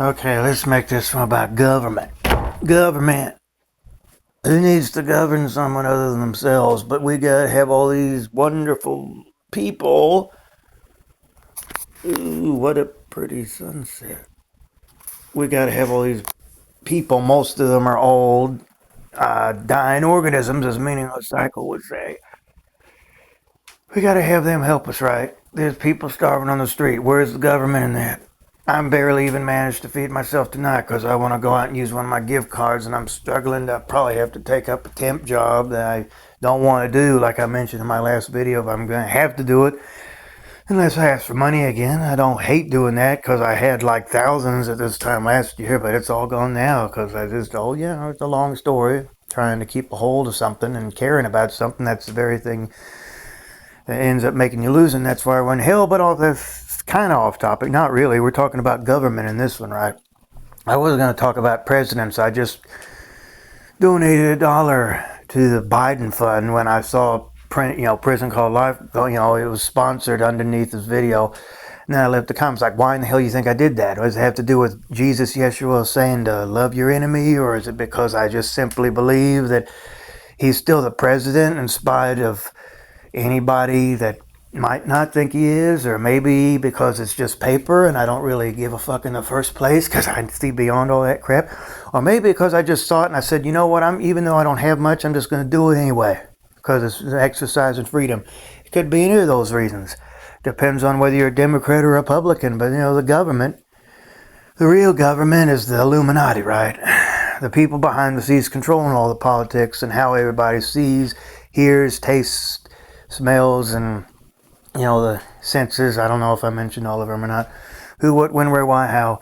Okay, let's make this one about government. Government. Who needs to govern someone other than themselves? But we gotta have all these wonderful people. Ooh, what a pretty sunset. We gotta have all these people. Most of them are old, dying organisms, as Meaningless Cycle would say. We gotta have them help us, right? There's people starving on the street. Where's the government in that? I'm barely even managed to feed myself tonight because I want to go out and use one of my gift cards, and I'm struggling to probably have to take up a temp job that I don't want to do. Like I mentioned in my last video, if I'm going to have to do it, unless I ask for money again. I don't hate doing that because I had like thousands at this time last year, but it's all gone now because it's a long story. Trying to keep a hold of something and caring about something, that's the very thing that ends up making you lose, and that's why I went hell. But all this kind of off topic, not really. We're talking about government in this one, right? I was going to talk about presidents. I just donated $1 to the Biden fund when I saw Prison Called Life. It was sponsored underneath this video. And then I left the comments like, why in the hell do you think I did that? Does it have to do with Jesus, Yeshua saying to love your enemy? Or is it because I just simply believe that he's still the president in spite of anybody that might not think he is? Or maybe because it's just paper and I don't really give a fuck in the first place because I see beyond all that crap. Or maybe because I just saw it and I said, you know what, even though I don't have much, I'm just going to do it anyway because it's an exercise in freedom. It could be any of those reasons. Depends on whether you're a Democrat or Republican. But the government, the real government is the Illuminati, right? The people behind the scenes controlling all the politics and how everybody sees, hears, tastes, smells, and the senses. I don't know if I mentioned all of them or not. Who, what, when, where, why, how.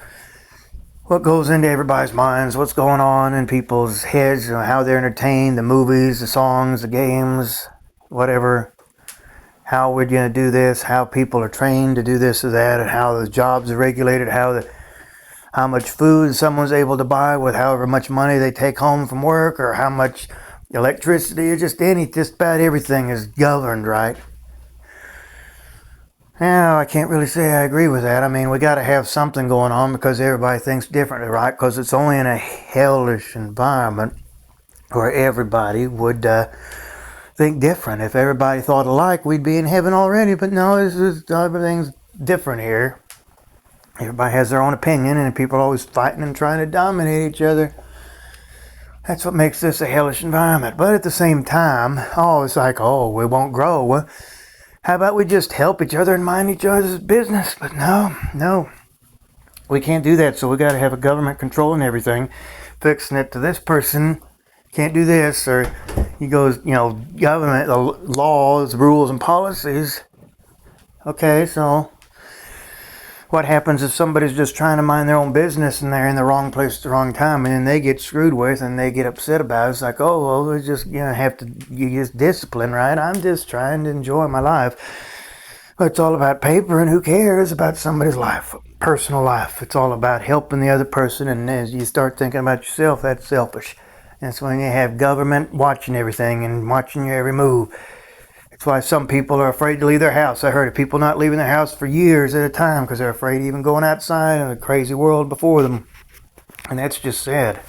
What goes into everybody's minds, what's going on in people's heads, how they're entertained, the movies, the songs, the games, whatever. How we're going to do this, how people are trained to do this or that, and how the jobs are regulated, how much food someone's able to buy with however much money they take home from work, or how much electricity, or just about everything is governed, right? Now, I can't really say I agree with that. I mean, we got to have something going on because everybody thinks differently, right? Because it's only in a hellish environment where everybody would think different. If everybody thought alike, we'd be in heaven already. But no, everything's different here. Everybody has their own opinion, and people are always fighting and trying to dominate each other. That's what makes this a hellish environment. But at the same time, it's like, we won't grow. Well, how about we just help each other and mind each other's business? But no, we can't do that. So we got to have a government controlling everything, fixing it to this person can't do this, or he goes, government, the laws, rules, and policies. Okay, so what happens if somebody's just trying to mind their own business and they're in the wrong place at the wrong time, and then they get screwed with and they get upset about it? It's like, we just have to use discipline, right? I'm just trying to enjoy my life. But it's all about paper, and who cares about somebody's life, personal life? It's all about helping the other person, and as you start thinking about yourself, that's selfish. That's when you have government watching everything and watching your every move. That's why some people are afraid to leave their house. I heard of people not leaving their house for years at a time because they're afraid of even going outside in the crazy world before them. And that's just sad.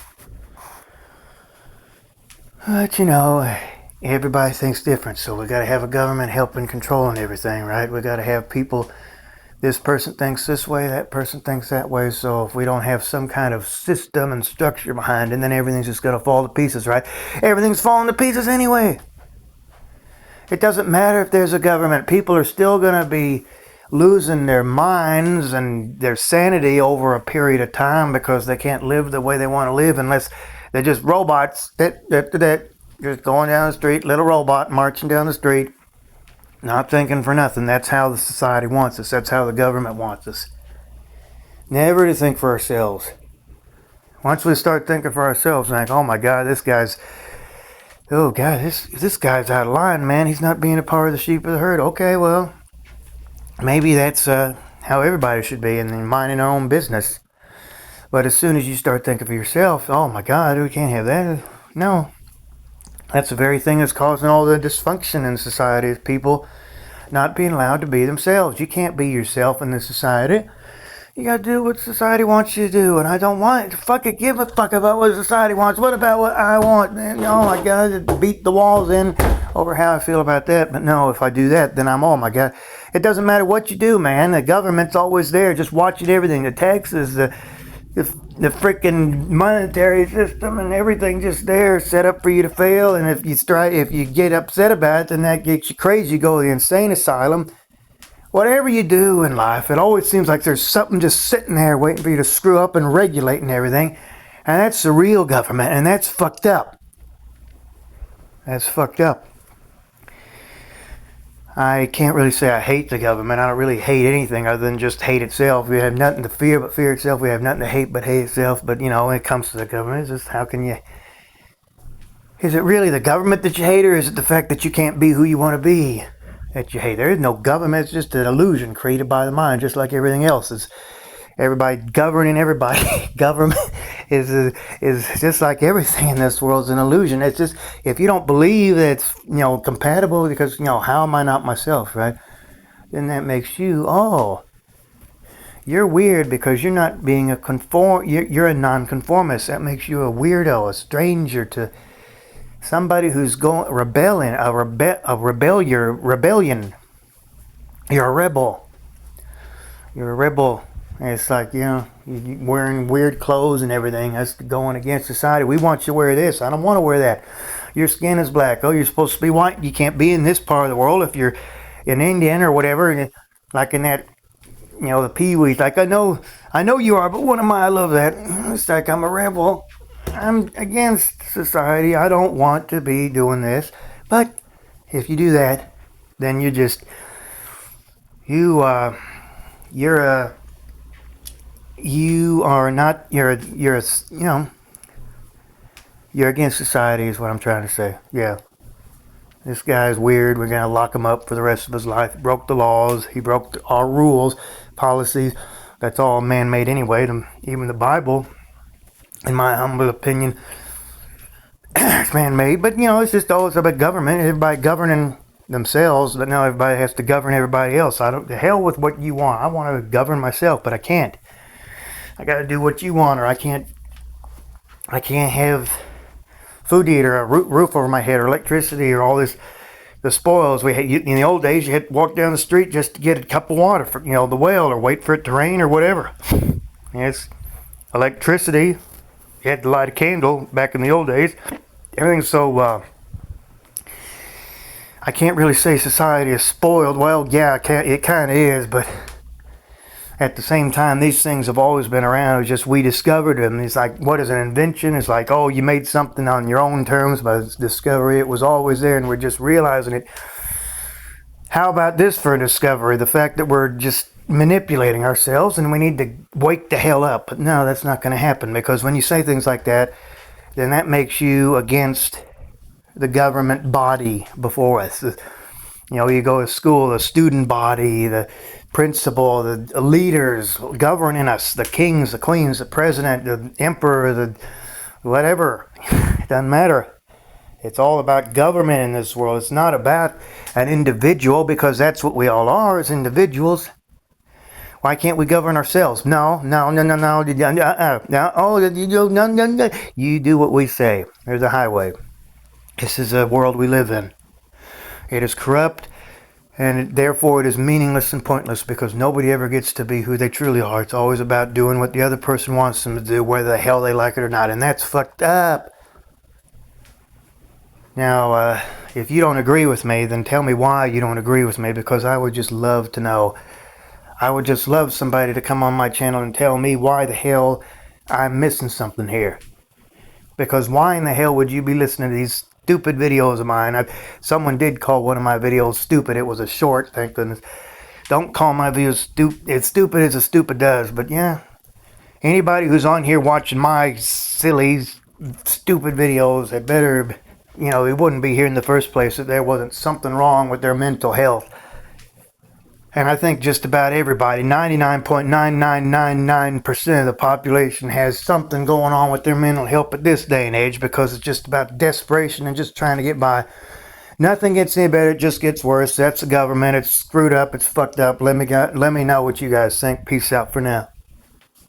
But everybody thinks different, so we got to have a government helping controlling everything, right? We got to have people, this person thinks this way, that person thinks that way. So if we don't have some kind of system and structure behind it, then everything's just going to fall to pieces, right? Everything's falling to pieces anyway. It doesn't matter if there's a government. People are still going to be losing their minds and their sanity over a period of time because they can't live the way they want to live unless they're just robots that just going down the street, little robot marching down the street, not thinking for nothing. That's how the society wants us. That's how the government wants us. Never to think for ourselves. Once we start thinking for ourselves, like, oh my God, this guy's out of line, man. He's not being a part of the sheep of the herd. Okay, well, maybe that's how everybody should be, and minding their own business. But as soon as you start thinking for yourself, oh my God, we can't have that. No. That's the very thing that's causing all the dysfunction in society, is people not being allowed to be themselves. You can't be yourself in this society. You gotta do what society wants you to do, and I don't want to fucking give a fuck about what society wants. What about what I want? Man, oh my God, beat the walls in over how I feel about that. But no, if I do that, then I'm, oh my God. It doesn't matter what you do, man. The government's always there, just watching everything. The taxes, the freaking monetary system and everything just there set up for you to fail. And if you get upset about it, then that gets you crazy. You go to the insane asylum. Whatever you do in life, it always seems like there's something just sitting there waiting for you to screw up and regulating everything. And that's the real government, and that's fucked up. That's fucked up. I can't really say I hate the government. I don't really hate anything other than just hate itself. We have nothing to fear but fear itself. We have nothing to hate but hate itself. But, you know, when it comes to the government, it's just how can you... Is it really the government that you hate, or is it the fact that you can't be who you want to be that you hate? There is no government. It's just an illusion created by the mind, just like everything else. It's everybody governing everybody. Government is just like everything in this world is an illusion. It's just, if you don't believe that it's, you know, compatible, because, you know, how am I not myself, right? Then that makes you, oh, you're weird because you're not being you're a nonconformist. That makes you a weirdo, a stranger to somebody who's rebellion. You're a rebel. You're a rebel. And it's like, you know, you're wearing weird clothes and everything. That's going against society. We want you to wear this. I don't want to wear that. Your skin is black. Oh, you're supposed to be white. You can't be in this part of the world if you're an Indian or whatever. And like in that, you know, the Pee-wees. Like, I know you are, but what am I? I love that. It's like I'm a rebel. I'm against society. I don't want to be doing this. But if you do that, then you're against society is what I'm trying to say. Yeah. This guy's weird. We're going to lock him up for the rest of his life. He broke the laws. He broke our rules, policies. That's all man-made anyway. Even the Bible, in my humble opinion, it's man-made. But, you know, it's just always about government. Everybody governing themselves, but now everybody has to govern everybody else. The hell with what you want. I want to govern myself, but I can't. I got to do what you want, or I can't have food to eat, or a roof over my head, or electricity, or all this, the spoils. In the old days, you had to walk down the street just to get a cup of water for, you know, the well, or wait for it to rain, or whatever. Yes, electricity. You had to light a candle back in the old days. Everything's so, I can't really say society is spoiled. Well, yeah, it kind of is, but at the same time, these things have always been around. It's just we discovered them. It's like, what is an invention? It's like, oh, you made something on your own terms by discovery. It was always there, and we're just realizing it. How about this for a discovery? The fact that we're just manipulating ourselves, and we need to wake the hell up. But no, that's not going to happen, because when you say things like that, then that makes you against the government body before us. You know, you go to school, the student body, the principal, the leaders governing us, the kings, the queens, the president, the emperor, the whatever. It doesn't matter. It's all about government in this world. It's not about an individual, because that's what we all are as individuals. Why can't we govern ourselves? No. You do what we say. There's a highway. This is a world we live in. It is corrupt, and therefore it is meaningless and pointless, because nobody ever gets to be who they truly are. It's always about doing what the other person wants them to do, whether the hell they like it or not, and that's fucked up. Now, if you don't agree with me, then tell me why you don't agree with me, because I would just love to know. I would just love somebody to come on my channel and tell me why the hell I'm missing something here. Because why in the hell would you be listening to these stupid videos of mine? Someone did call one of my videos stupid. It was a short, thank goodness. Don't call my videos stupid. It's stupid as a stupid does. But yeah, anybody who's on here watching my silly, stupid videos, they better, you know, they wouldn't be here in the first place if there wasn't something wrong with their mental health. And I think just about everybody, 99.9999% of the population has something going on with their mental health at this day and age, because it's just about desperation and just trying to get by. Nothing gets any better, it just gets worse. That's the government. It's screwed up. It's fucked up. Let me know what you guys think. Peace out for now.